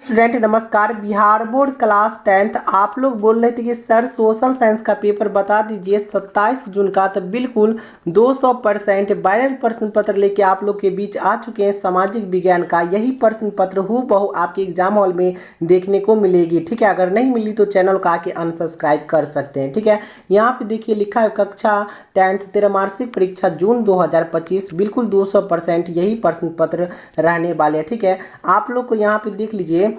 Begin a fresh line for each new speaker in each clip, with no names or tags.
Student नमस्कार। Bihar board class 10th आप लोग बोल रहे थे कि सर सोशल साइंस का पेपर बता दीजिए 27 जून का। तो बिल्कुल 200% वायरल प्रश्न पत्र लेके आप लोग के बीच आ चुके हैं। सामाजिक विज्ञान का यही प्रश्न पत्र हूबहू आपके एग्जाम हॉल में देखने को मिलेगी। ठीक है, अगर नहीं मिली तो चैनल को आके अनसब्सक्राइब कर सकते हैं। ठीक है, यहाँ पे देखिए लिखा है कक्षा 10th त्रैमासिक परीक्षा जून 2025 बिल्कुल 200% यही प्रश्न पत्र रहने वाले हैं। ठीक है, आप लोग को यहाँ पे देख लीजिए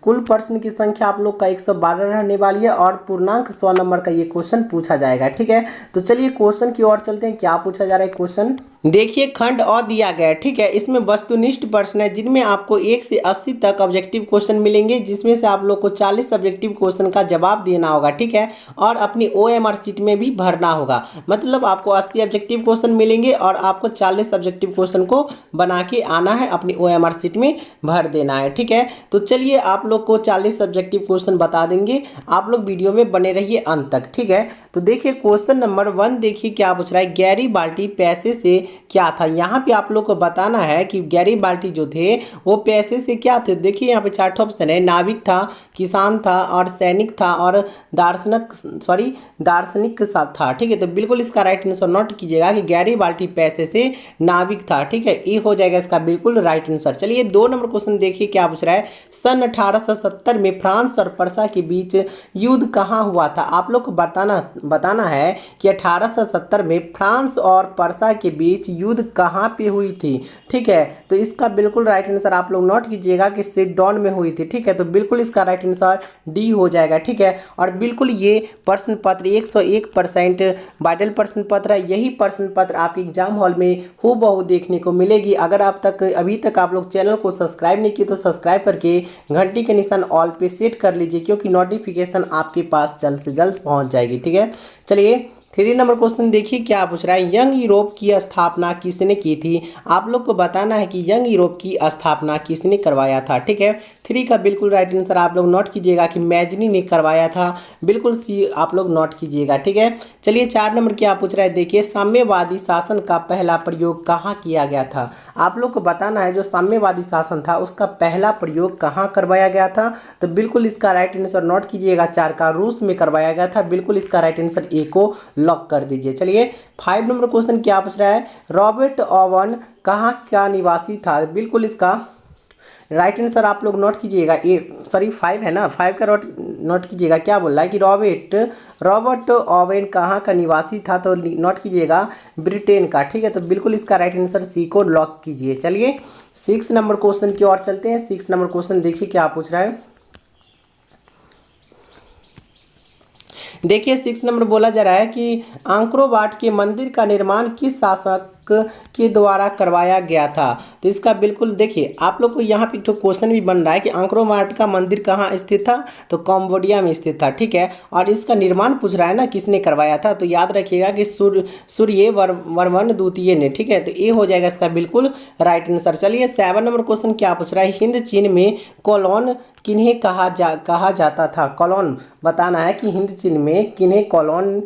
कुल प्रश्न की संख्या आप लोग का 112 रहने वाली है और पूर्णांक 100 नंबर का ये क्वेश्चन पूछा जाएगा। ठीक है, तो चलिए क्वेश्चन की ओर चलते हैं। क्या पूछा जा रहा है क्वेश्चन देखिए, खंड अ दिया गया है। ठीक है, इसमें वस्तुनिष्ठ प्रश्न है जिनमें आपको 1 से 80 तक ऑब्जेक्टिव क्वेश्चन मिलेंगे, जिसमें से आप लोग को 40 ऑब्जेक्टिव क्वेश्चन का जवाब देना होगा। ठीक है, और अपनी OMR सीट में भी भरना होगा। मतलब आपको 80 ऑब्जेक्टिव क्वेश्चन मिलेंगे और आपको 40 ऑब्जेक्टिव क्वेश्चन को बना के आना है, अपनी OMR सीट में भर देना है। ठीक है, तो चलिए आप लोग को 40 ऑब्जेक्टिव क्वेश्चन बता देंगे। आप लोग वीडियो में बने रहिए अंत तक। ठीक है, तो देखिए क्वेश्चन नंबर 1 देखिए क्या पूछ रहा है। गैरीबाल्टी पैसे से क्या था। यहाँ पे आप लोग को बताना है कि गैरीबाल्टी जो थे वो पैसे से क्या थे। देखिए यहाँ पे 4 ऑप्शन है, नाविक था, किसान था और सैनिक था और दार्शनिक था। ठीक है, तो बिल्कुल इसका राइट आंसर नोट कीजिएगा कि गैरीबाल्टी पैसे से नाविक था। ठीक है, ये हो जाएगा इसका बिल्कुल राइट आंसर। चलिए 2 नंबर क्वेश्चन देखिए क्या पूछ रहा है। सन 1870 में फ्रांस और पर्सा के बीच युद्ध कहाँ हुआ था। आप लोग को बताना है कि 1870 में फ्रांस और पर्सा के बीच युद्ध कहाँ पे हुई थी। ठीक है, तो इसका बिल्कुल राइट आंसर आप लोग नोट कीजिएगा कि सिडॉन में हुई थी। ठीक है, तो बिल्कुल इसका राइट आंसर डी हो जाएगा। ठीक है, और बिल्कुल ये प्रश्न पत्र 101% वायरल प्रश्न पत्र है। यही प्रश्न पत्र आपके एग्जाम हॉल में हूबहू देखने को मिलेगी। अगर अभी तक आप लोग चैनल को सब्सक्राइब नहीं किए तो सब्सक्राइब करके घंटी के निशान ऑल पे सेट कर लीजिए, क्योंकि नोटिफिकेशन आपके पास जल्द से जल्द पहुंच जाएगी। ठीक है, चलिए 3 नंबर क्वेश्चन देखिए क्या पूछ रहा है। यंग यूरोप की स्थापना किसने की थी। आप लोग को बताना है कि यंग यूरोप की स्थापना किसने करवाया था। ठीक है, 3 का बिल्कुल राइट आंसर आप लोग नोट कीजिएगा कि मैजनी ने करवाया था। बिल्कुल सी आप लोग नोट कीजिएगा। ठीक है, चलिए 4 नंबर क्या पूछ रहा है। देखिए साम्यवादी शासन का पहला प्रयोग कहाँ किया गया था। आप लोग को बताना है जो साम्यवादी शासन था उसका पहला प्रयोग कहाँ करवाया गया था। तो बिल्कुल इसका राइट आंसर नोट कीजिएगा, 4 का रूस में करवाया गया था। बिल्कुल इसका राइट आंसर ए को लॉक कर दीजिए। चलिए 5 नंबर क्वेश्चन क्या पूछ रहा है। रॉबर्ट ओवन कहाँ का निवासी था। बिल्कुल इसका राइट आंसर आप लोग नोट कीजिएगा। 5 है ना, 5 का नोट कीजिएगा। क्या बोल रहा है कि रॉबर्ट ओवन कहाँ का निवासी था, तो नोट कीजिएगा ब्रिटेन का। ठीक है, तो बिल्कुल इसका राइट आंसर सी को लॉक कीजिए। चलिए 6 नंबर क्वेश्चन की ओर चलते हैं। 6 नंबर क्वेश्चन देखिए क्या पूछ रहा है। देखिए 6 नंबर बोला जा रहा है कि आंक्रोवाट के मंदिर का निर्माण किस शासक के द्वारा करवाया गया था। तो इसका बिल्कुल देखिए आप लोग को यहाँ पे एक क्वेश्चन भी बन रहा है कि आंक्रोवाट का मंदिर कहाँ स्थित था, तो कंबोडिया में स्थित था। ठीक है, और इसका निर्माण पूछ रहा है ना किसने करवाया था, तो याद रखिएगा कि सूर्यवर्मन द्वितीय ने। ठीक है, तो ये हो जाएगा इसका बिल्कुल राइट आंसर। चलिए 7 नंबर क्वेश्चन क्या पूछ रहा है। हिंद चीन में कॉलोन किन्हें कहा जाता था। कॉलोन बताना है कि हिंद चीन में किन्हें कॉलोन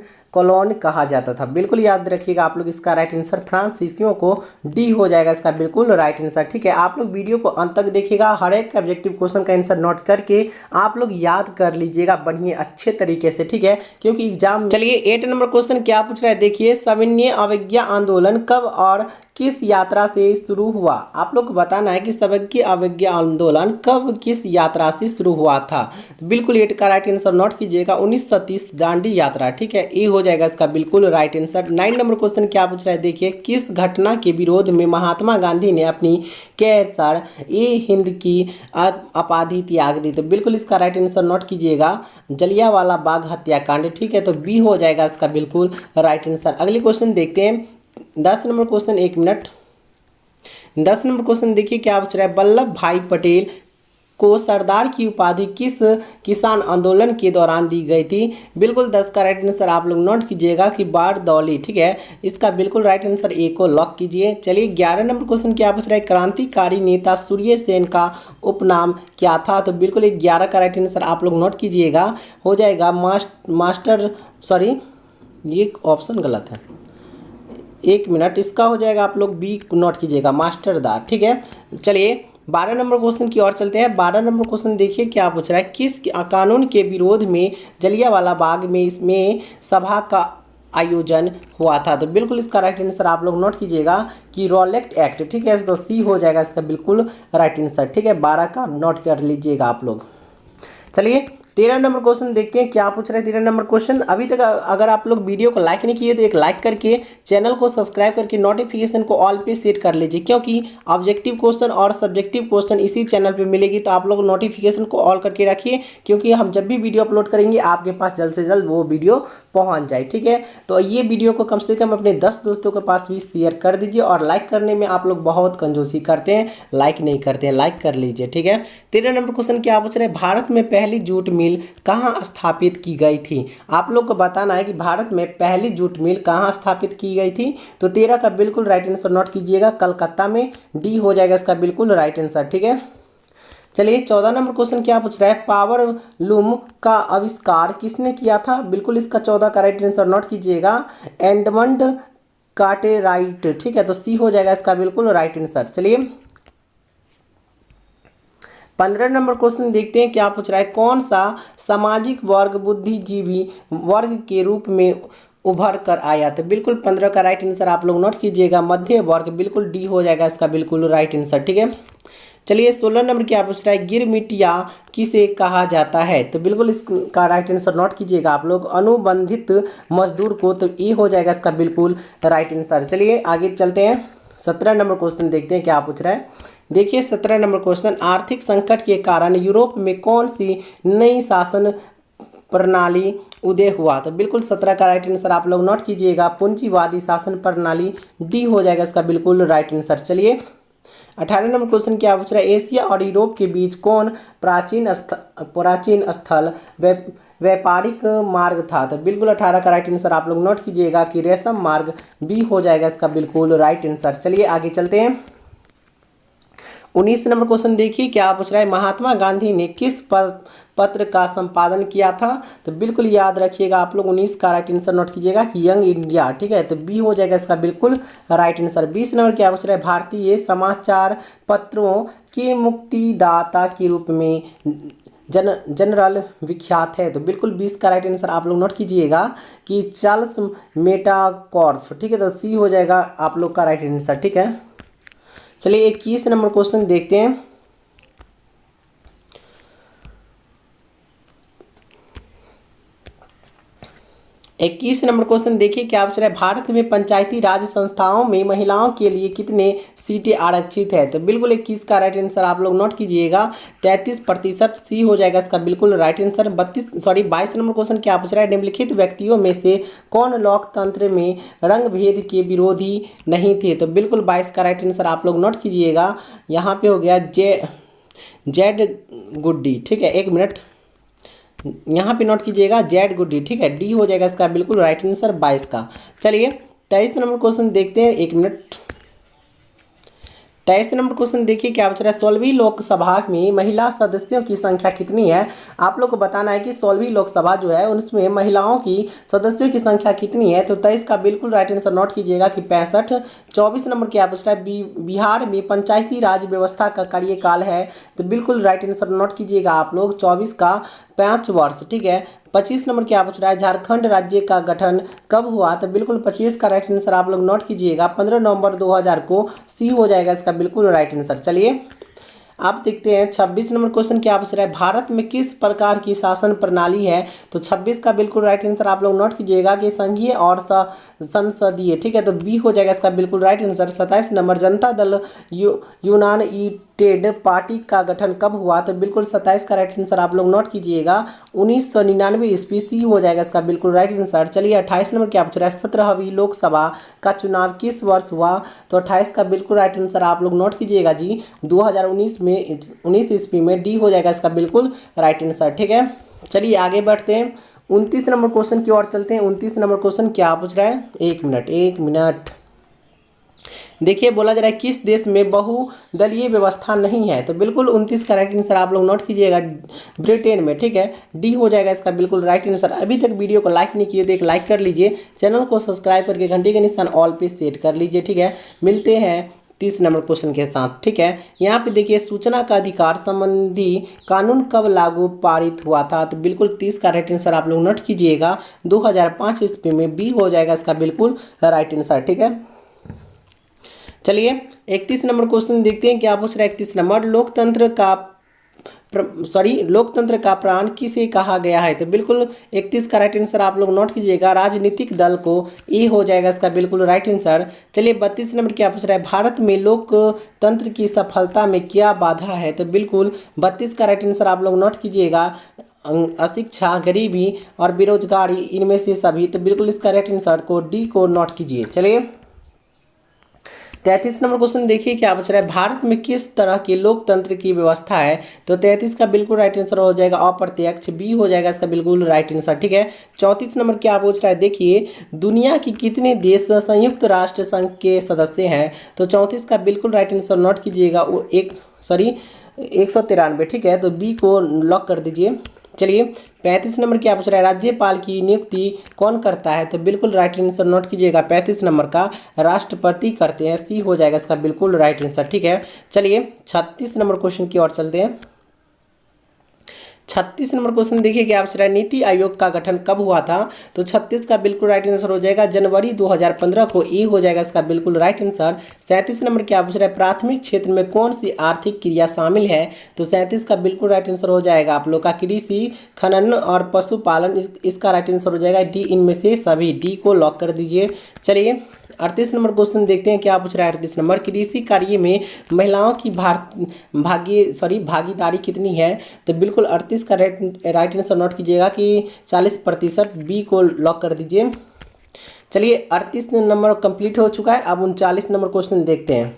कहा जाता था। बिल्कुल याद रखिएगा आप लोग इसका राइट आंसर फ्रांसीसियों को डी हो जाएगा इसका बिल्कुल राइट आंसर। ठीक है, आप लोग वीडियो को अंत तक देखिएगा, हर एक ऑब्जेक्टिव क्वेश्चन का आंसर नोट करके आप लोग याद कर लीजिएगा बढ़िया अच्छे तरीके से। ठीक है, क्योंकि एग्जाम। चलिए 8 नंबर क्वेश्चन क्या पूछ रहा है। देखिए सविनय अवज्ञा आंदोलन कब और किस यात्रा से शुरू हुआ। आप लोग को बताना है कि सविनय अवज्ञा आंदोलन कब किस यात्रा से शुरू हुआ था। तो बिल्कुल 8 का राइट आंसर नोट कीजिएगा 1930 दांडी यात्रा। ठीक है, ये हो जाएगा इसका बिल्कुल राइट आंसर। 9 नंबर क्वेश्चन क्या पूछ रहा है। देखिए किस घटना के विरोध में महात्मा गांधी ने अपनी कैसर ए हिंद की उपाधि त्याग दी। तो बिल्कुल इसका राइट आंसर नोट कीजिएगा जलियांवाला बाग हत्याकांड। ठीक है, तो बी हो जाएगा इसका बिल्कुल राइट आंसर। अगले क्वेश्चन देखते हैं 10 number question. 1 minute. 10 number question देखिए क्या पूछ रहा है। वल्लभ भाई पटेल को सरदार की उपाधि किस किसान आंदोलन के दौरान दी गई थी। बिल्कुल 10 का राइट आंसर आप लोग नोट कीजिएगा कि बारदौली। ठीक है, इसका बिल्कुल राइट आंसर ए को लॉक कीजिए। चलिए 11 नंबर क्वेश्चन क्या पूछ रहा है। क्रांतिकारी नेता सूर्य सेन का उपनाम क्या था। तो बिल्कुल 11 का राइट आंसर आप लोग नोट कीजिएगा, हो जाएगा ये ऑप्शन गलत है, 1 मिनट। इसका हो जाएगा आप लोग बी नोट कीजिएगा मास्टरदार। ठीक है, चलिए 12 नंबर क्वेश्चन की ओर चलते हैं। 12 नंबर क्वेश्चन देखिए क्या पूछ रहा है, किस कानून के विरोध में जलियांवाला बाग में इसमें सभा का आयोजन हुआ था। तो बिल्कुल इसका राइट आंसर आप लोग नोट कीजिएगा कि रॉलेट एक्ट, ठीक है, तो सी हो जाएगा इसका बिल्कुल राइट आंसर, ठीक है। 12 का नोट कर लीजिएगा आप लोग। चलिए 13 नंबर क्वेश्चन देखते हैं क्या पूछ रहे हैं। 13 नंबर क्वेश्चन, अभी तक अगर आप लोग वीडियो को लाइक नहीं किए तो एक लाइक करके चैनल को सब्सक्राइब करके नोटिफिकेशन को ऑल पे सेट कर लीजिए, क्योंकि ऑब्जेक्टिव क्वेश्चन और सब्जेक्टिव क्वेश्चन इसी चैनल पे मिलेगी। तो आप लोग नोटिफिकेशन को ऑल करके रखिए, क्योंकि हम जब भी वीडियो अपलोड करेंगे आपके पास जल्द से जल्द वो वीडियो पहुंच जाए, ठीक है। तो ये वीडियो को कम से कम अपने 10 दोस्तों के पास भी शेयर कर दीजिए। और लाइक करने में आप लोग बहुत कंजूसी करते हैं, लाइक नहीं करते हैं, लाइक कर लीजिए, ठीक है। 13 नंबर क्वेश्चन क्या पूछ रहे हैं, भारत में पहली जूट मिल कहाँ स्थापित की गई थी। आप लोग को बताना है कि भारत में पहली जूट मिल कहाँ स्थापित की गई थी। तो 13 का बिल्कुल राइट आंसर नोट कीजिएगा, कलकत्ता में, डी हो जाएगा इसका बिल्कुल राइट आंसर, ठीक है। चलिए 14 नंबर क्वेश्चन क्या पूछ रहा है, पावर लूम का आविष्कार किसने किया था। बिल्कुल इसका 14 का राइट आंसर नोट कीजिएगा, एडमंड कार्टेराइट, ठीक है, तो सी हो जाएगा इसका बिल्कुल राइट आंसर। चलिए 15 नंबर क्वेश्चन देखते हैं क्या पूछ रहा है, कौन सा सामाजिक वर्ग बुद्धिजीवी वर्ग के रूप में उभर कर आया। तो बिल्कुल 15 का राइट आंसर आप लोग नोट कीजिएगा, मध्य वर्ग, बिल्कुल डी हो जाएगा इसका बिल्कुल राइट आंसर, ठीक है। चलिए 16 नंबर क्या पूछ रहा है, गिरमिटिया किसे कहा जाता है। तो बिल्कुल इसका राइट आंसर नोट कीजिएगा आप लोग, अनुबंधित मजदूर को। तो ये हो जाएगा इसका बिल्कुल राइट आंसर। चलिए आगे चलते हैं, 17 नंबर क्वेश्चन देखते हैं क्या पूछ रहा है। देखिए 17 नंबर क्वेश्चन, आर्थिक संकट के कारण यूरोप में कौन सी नई शासन प्रणाली उदय हुआ। तो बिल्कुल 17 का राइट आंसर आप लोग नोट कीजिएगा, पूंजीवादी शासन प्रणाली, डी हो जाएगा इसका बिल्कुल राइट आंसर। चलिए 18 नंबर क्वेश्चन क्या पूछ रहा है, एशिया और यूरोप के बीच कौन प्राचीन स्थल व्यापारिक मार्ग था। तो बिल्कुल 18 का राइट आंसर आप लोग नोट कीजिएगा कि रेशम मार्ग, बी हो जाएगा इसका बिल्कुल राइट आंसर। चलिए आगे चलते हैं, 19 नंबर क्वेश्चन देखिए क्या पूछ रहा है, महात्मा गांधी ने किस पत्र का संपादन किया था। तो बिल्कुल याद रखिएगा आप लोग, 19 का राइट आंसर नोट कीजिएगा कि यंग इंडिया, ठीक है, तो बी हो जाएगा इसका बिल्कुल राइट आंसर। 20 नंबर क्या पूछ रहा है, भारतीय समाचार पत्रों के मुक्तिदाता के रूप में जनरल विख्यात है। तो बिल्कुल 20 का राइट आंसर आप लोग नोट कीजिएगा कि चार्ल्स मेटाकॉर्फ, ठीक है, तो सी हो जाएगा आप लोग का राइट आंसर, ठीक है। चलिए 21 नंबर क्वेश्चन देखते हैं। 21 नंबर क्वेश्चन देखिए क्या पूछ रहा है, भारत में पंचायती राज संस्थाओं में महिलाओं के लिए कितने सीटें आरक्षित है। तो बिल्कुल 21 का राइट आंसर आप लोग नोट कीजिएगा, 33%, सी हो जाएगा इसका बिल्कुल राइट आंसर। 22 नंबर क्वेश्चन क्या पूछ रहा है, निम्नलिखित व्यक्तियों में से कौन लोकतंत्र में रंग भेद के विरोधी नहीं थे। तो बिल्कुल 22 का राइट आंसर आप लोग नोट कीजिएगा, यहाँ पे हो गया जेड गुड्डी, ठीक है, एक मिनट यहाँ पे नोट कीजिएगा, जेड गुड्डी, ठीक है, डी हो जाएगा इसका बिल्कुल राइट आंसर 22 का। चलिए 23 नंबर क्वेश्चन देखते हैं, एक मिनट। 23 नंबर क्वेश्चन देखिए क्या पूछ रहा है, 16वीं लोकसभा में महिला सदस्यों की संख्या कितनी है। आप लोग को बताना है कि 16वीं लोकसभा जो है उसमें महिलाओं की सदस्यों की संख्या कितनी है। तो 23 का बिल्कुल राइट आंसर नोट कीजिएगा कि 65। 24 नंबर क्या पूछ रहा है, बिहार में पंचायती राज व्यवस्था का कार्यकाल है। तो बिल्कुल राइट आंसर नोट कीजिएगा आप लोग, 24 का 5 वर्ष, ठीक है। 25 नंबर क्या पूछ रहा है, झारखंड राज्य का गठन कब हुआ। तो बिल्कुल 25 का राइट आंसर आप लोग नोट कीजिएगा, 15 नवंबर 2000 को, सी हो जाएगा इसका बिल्कुल राइट आंसर। चलिए आप देखते हैं 26 नंबर क्वेश्चन क्या पूछ रहा है, भारत में किस प्रकार की शासन प्रणाली है। तो 26 का बिल्कुल राइट आंसर आप लोग नोट कीजिएगा कि संघीय और संसदीय, ठीक है, तो बी हो जाएगा इसका बिल्कुल right answer. 27 number Janata Dal United party का गठन कब हुआ। तो बिल्कुल 27 का राइट आंसर आप लोग नोट कीजिएगा, 1999 ईस्वी, सी हो जाएगा इसका बिल्कुल राइट आंसर। चलिए 28 नंबर क्या पूछ रहा है, 17वीं लोकसभा का चुनाव किस वर्ष हुआ। तो 28 का बिल्कुल राइट आंसर आप लोग नोट कीजिएगा जी, 2019 में, 19 ईस्वी में, डी हो जाएगा इसका बिल्कुल राइट आंसर, ठीक है। चलिए आगे बढ़ते हैं, 29 नंबर क्वेश्चन की ओर चलते हैं। 29 नंबर क्वेश्चन क्या पूछ रहा है, एक मिनट देखिए, बोला जा रहा है किस देश में बहुदलीय व्यवस्था नहीं है। तो बिल्कुल 29 का राइट आंसर आप लोग नोट कीजिएगा, ब्रिटेन में, ठीक है, डी हो जाएगा इसका बिल्कुल राइट आंसर। अभी तक वीडियो को लाइक नहीं किए तो एक लाइक कर लीजिए, चैनल को सब्सक्राइब करके घंटे के निशान ऑल पे सेट कर लीजिए, ठीक है। मिलते हैं 30 नंबर क्वेश्चन के साथ। ठीक है, यहाँ पे देखिए सूचना का अधिकार संबंधी कानून कब लागू पारित हुआ था? तो बिल्कुल 30 का राइट आंसर आप लोग नोट कीजिएगा, 2005 ईस्वी में। बी हो जाएगा इसका बिल्कुल राइट आंसर। ठीक है, चलिए 31 नंबर क्वेश्चन देखते हैं क्या पूछ रहा है। 31 नंबर, लोकतंत्र का प्राण किसे कहा गया है? तो बिल्कुल 31 का राइट आंसर आप लोग नोट कीजिएगा, राजनीतिक दल को। ई हो जाएगा इसका बिल्कुल राइट आंसर। चलिए 32 नंबर क्या पूछ रहा है, भारत में लोकतंत्र की सफलता में क्या बाधा है? तो बिल्कुल 32 का राइट आंसर आप लोग नोट कीजिएगा, अशिक्षा, गरीबी और बेरोजगारी, इनमें से सभी। तो बिल्कुल इसका राइट आंसर को डी को नोट कीजिए। चलिए 33 नंबर क्वेश्चन देखिए क्या पूछ रहा है, भारत में किस तरह के लोकतंत्र की व्यवस्था है? तो 33 का बिल्कुल राइट आंसर हो जाएगा अप्रत्यक्ष। बी हो जाएगा इसका बिल्कुल राइट आंसर। ठीक है, 34 नंबर क्या पूछ रहा है, देखिए दुनिया की कितने देश संयुक्त राष्ट्र संघ के सदस्य हैं? तो 34 का बिल्कुल राइट आंसर नोट कीजिएगा, वो 193। ठीक है, तो बी को लॉक कर दीजिए। चलिए 35 नंबर क्या पूछ रहा है, राज्यपाल की नियुक्ति कौन करता है? तो बिल्कुल राइट आंसर नोट कीजिएगा, 35 नंबर का राष्ट्रपति करते हैं। सी हो जाएगा इसका बिल्कुल राइट आंसर। ठीक है, चलिए 36 नंबर क्वेश्चन की ओर चलते हैं। 36 नंबर क्वेश्चन देखिए क्या पूछ रहा है, नीति आयोग का गठन कब हुआ था? तो 36 का बिल्कुल राइट आंसर हो जाएगा जनवरी 2015 को। ई हो जाएगा इसका बिल्कुल राइट आंसर। 37 नंबर क्या पूछ रहा है, प्राथमिक क्षेत्र में कौन सी आर्थिक क्रिया शामिल है? तो 37 का बिल्कुल राइट आंसर हो जाएगा आप लोग का कृषि, खनन और पशुपालन। इसका राइट आंसर हो जाएगा डी, इनमें से सभी। डी को लॉक कर दीजिए। चलिए 38 नंबर क्वेश्चन देखते हैं क्या पूछ रहा है। 38 नंबर, कृषि कार्य में महिलाओं की भागीदारी कितनी है? तो बिल्कुल 38 का राइट आंसर नोट कीजिएगा कि 40%। बी को लॉक कर दीजिए। चलिए 38 नंबर कंप्लीट हो चुका है। अब 39 नंबर क्वेश्चन देखते हैं।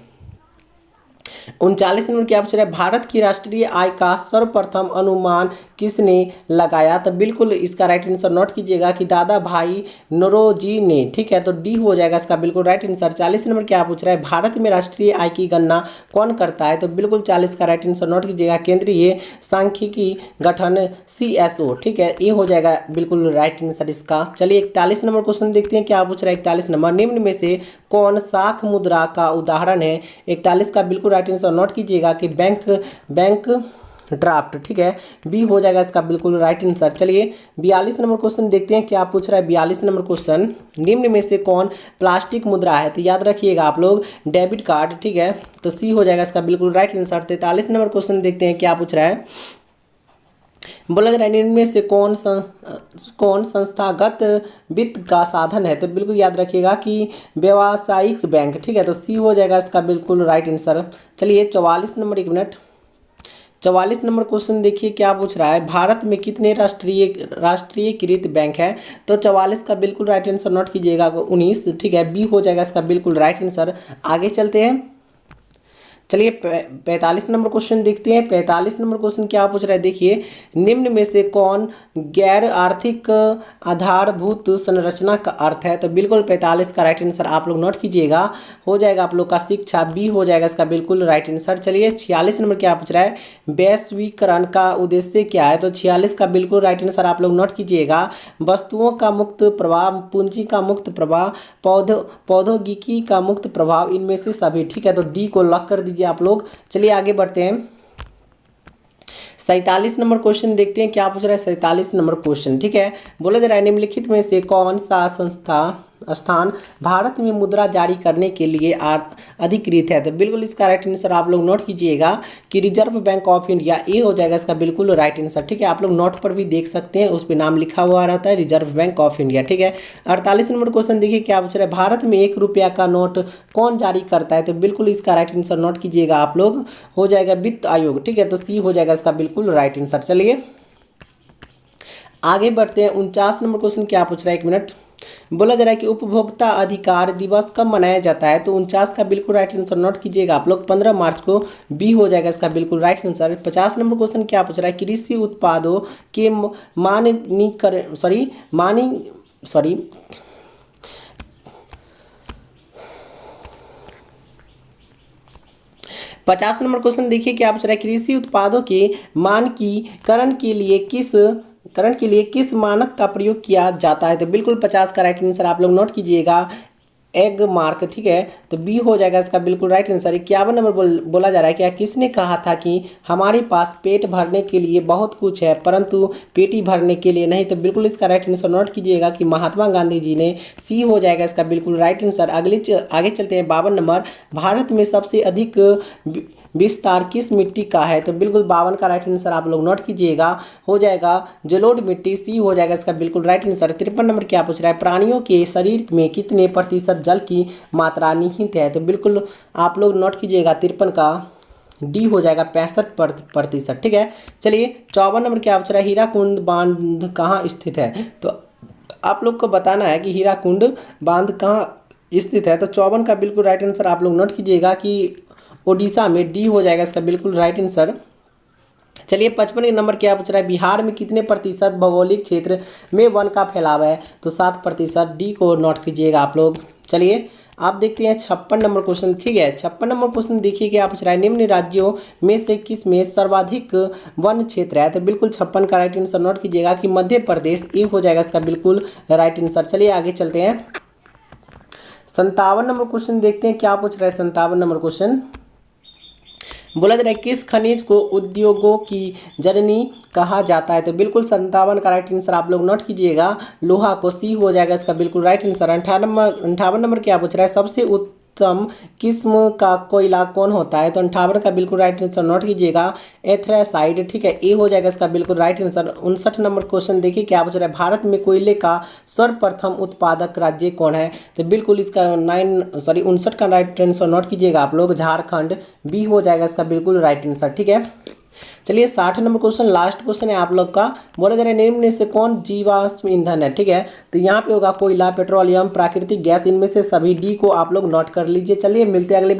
39 नंबर क्या पूछ रहा है, भारत की राष्ट्रीय आय का सर्वप्रथम अनुमान किसने लगाया? तो बिल्कुल इसका राइट आंसर नोट कीजिएगा कि दादा भाई नौरोजी ने। ठीक है, तो डी हो जाएगा इसका बिल्कुल राइट आंसर। 40 नंबर क्या पूछ रहा है, भारत में राष्ट्रीय आय की गणना कौन करता है? तो बिल्कुल 40 का राइट आंसर नोट कीजिएगा, केंद्रीय सांख्यिकी गठन CSO। ठीक है, ये हो जाएगा बिल्कुल राइट आंसर इसका। चलिए 41 नंबर क्वेश्चन देखते हैं क्या पूछ रहा है। 41 नंबर, निम्न में से कौन शाख मुद्रा का उदाहरण है? 41 का बिल्कुल राइट आंसर नोट कीजिएगा कि बैंक ड्राफ्ट। ठीक है, बी हो जाएगा इसका बिल्कुल राइट आंसर। चलिए 42 नंबर क्वेश्चन देखते हैं क्या पूछ रहा है। 42 नंबर क्वेश्चन, निम्न में से कौन प्लास्टिक मुद्रा है? तो याद रखिएगा आप लोग डेबिट कार्ड। ठीक है, तो सी हो जाएगा इसका बिल्कुल राइट आंसर। 43 नंबर क्वेश्चन देखते हैं क्या पूछ रहा है, बोला जा रहा है इनमें से कौन संस्थागत वित्त का साधन है? तो बिल्कुल याद रखिएगा कि व्यावसायिक बैंक। ठीक है, तो सी हो जाएगा इसका बिल्कुल राइट आंसर। चलिए 44 नंबर, 1 मिनट, 44 नंबर क्वेश्चन देखिए क्या पूछ रहा है, भारत में कितने राष्ट्रीयकृत बैंक है? तो 44 का बिल्कुल राइट आंसर नोट कीजिएगा 19। ठीक है, बी हो जाएगा इसका बिल्कुल राइट आंसर। आगे चलते हैं। चलिए 45 नंबर क्वेश्चन देखते हैं। 45 नंबर क्वेश्चन क्या पूछ रहा है, देखिए निम्न में से कौन गैर आर्थिक आधारभूत संरचना का अर्थ है? तो बिल्कुल 45 का राइट आंसर आप लोग नोट कीजिएगा, हो जाएगा आप लोग का शिक्षा। बी हो जाएगा इसका बिल्कुल राइट आंसर। चलिए 46 नंबर क्या पूछ रहा है, वैश्वीकरण का उद्देश्य क्या है? तो 46 का बिल्कुल राइट आंसर आप लोग नोट कीजिएगा, वस्तुओं का मुक्त प्रवाह, पूंजी का मुक्त प्रवाह, प्रौद्योगिकी का मुक्त प्रभाव, इनमें से सभी। ठीक है, तो डी को लॉक कर दीजिए आप लोग। चलिए आगे बढ़ते हैं। 47 नंबर क्वेश्चन देखते हैं क्या पूछ रहा है। 47 नंबर क्वेश्चन, ठीक है, बोला जा रहा है निम्नलिखित में से कौन सा स्थान भारत में मुद्रा जारी करने के लिए अधिकृत है? तो बिल्कुल इसका राइट आंसर आप लोग नोट कीजिएगा कि रिजर्व बैंक ऑफ इंडिया। ये हो जाएगा इसका बिल्कुल राइट आंसर। ठीक है, आप लोग नोट पर भी देख सकते हैं, उस पर नाम लिखा हुआ रहता है रिजर्व बैंक ऑफ इंडिया। ठीक है, 48 नंबर क्वेश्चन देखिए क्या पूछ रहा है, भारत में 1 रुपया का नोट कौन जारी करता है? तो बिल्कुल इसका राइट आंसर नोट कीजिएगा आप लोग, हो जाएगा वित्त आयोग। ठीक है, तो सी हो जाएगा इसका बिल्कुल राइट आंसर। चलिए आगे बढ़ते हैं। 49 नंबर क्वेश्चन क्या पूछ रहा है, 1 मिनट, बोला जा रहा है कि उपभोक्ता अधिकार दिवस कब मनाया जाता है? तो 49 का बिल्कुल राइट आंसर नोट कीजिएगा आप लोग, 15 मार्च को। बी हो जाएगा इसका बिल्कुल राइट आंसर। 50 नंबर क्वेश्चन क्या पूछ रहा है, कृषि उत्पादों के मानकीकरण 50 नंबर क्वेश्चन देखिए क्या पूछ रहा है, कृषि उत्पादों के मानकीकरण के लिए किस मानक का प्रयोग किया जाता है? तो बिल्कुल 50 का राइट आंसर आप लोग नोट कीजिएगा, एग मार्क, ठीक है। तो बी हो जाएगा इसका बिल्कुल राइट आंसर। 51 नंबर बोला जा रहा है, क्या किसने कहा था कि हमारे पास पेट भरने के लिए बहुत कुछ है परंतु पेटी भरने के लिए नहीं। तो बिल्कुल इसका राइट आंसर नोट कीजिएगा कि महात्मा गांधी जी ने। सी हो जाएगा इसका बिल्कुल राइट आंसर। आगे चलते हैं 52 नंबर, भारत में सबसे अधिक विस्तार किस मिट्टी का है। तो बिल्कुल 52 का राइट आंसर आप लोग नोट कीजिएगा, हो जाएगा जलोढ़ मिट्टी। सी हो जाएगा इसका बिल्कुल राइट आंसर। 53 नंबर क्या पूछ रहा है, प्राणियों के शरीर में कितने प्रतिशत जल की मात्रा निहित है। तो बिल्कुल आप लोग नोट कीजिएगा 53 का डी हो जाएगा 65%, ठीक है। चलिए 54 नंबर क्या पूछ रहा है, हीराकुंड बांध कहाँ स्थित है। तो आप लोग को बताना है कि हीराकुंड बांध कहाँ स्थित है। तो 54 का बिल्कुल राइट आंसर आप लोग नोट कीजिएगा कि ओडिशा में। डी हो जाएगा इसका बिल्कुल राइट आंसर। चलिए 55 नंबर क्या पूछ रहा है, बिहार में कितने प्रतिशत भौगोलिक क्षेत्र में वन का फैलाव है। तो 7%, डी को नोट कीजिएगा आप लोग। चलिए आप देखते हैं 56 नंबर क्वेश्चन, ठीक है। 56 नंबर क्वेश्चन देखिए क्या पूछ रहा है, निम्न राज्यों में से किस में सर्वाधिक वन क्षेत्र है। तो बिल्कुल 56 का राइट आंसर नोट कीजिएगा कि मध्य प्रदेश। ये हो जाएगा इसका बिल्कुल राइट आंसर। चलिए आगे चलते हैं 57 नंबर क्वेश्चन देखते हैं क्या पूछ रहा है। 57 नंबर क्वेश्चन बोला जा रहा है, किस खनिज को उद्योगों की जननी कहा जाता है। तो बिल्कुल 57 का राइट आंसर आप लोग नोट कीजिएगा, लोहा को। सी हो जाएगा इसका बिल्कुल राइट आंसर। 58 नंबर क्या पूछ रहा है, सबसे उत्तम किस्म का कोयला कौन होता है। तो 58 का बिल्कुल राइट आंसर नोट कीजिएगा, एथ्रासाइड, ठीक है। ए हो जाएगा इसका बिल्कुल राइट आंसर। 59 नंबर क्वेश्चन देखिए क्या पूछ रहा है, भारत में कोयले का सर्वप्रथम उत्पादक राज्य कौन है। तो बिल्कुल इसका 59 का राइट आंसर नोट कीजिएगा आप लोग, झारखंड। बी हो जाएगा इसका बिल्कुल राइट आंसर, ठीक है। चलिए 60 नंबर क्वेश्चन लास्ट क्वेश्चन है आप लोग का। बोला जा रहा है, निम्न में से कौन जीवाश्म ईंधन है, ठीक है। तो यहाँ पे होगा कोयला, पेट्रोलियम, प्राकृतिक गैस, इनमें से सभी। डी को आप लोग नोट कर लीजिए। चलिए मिलते हैं अगले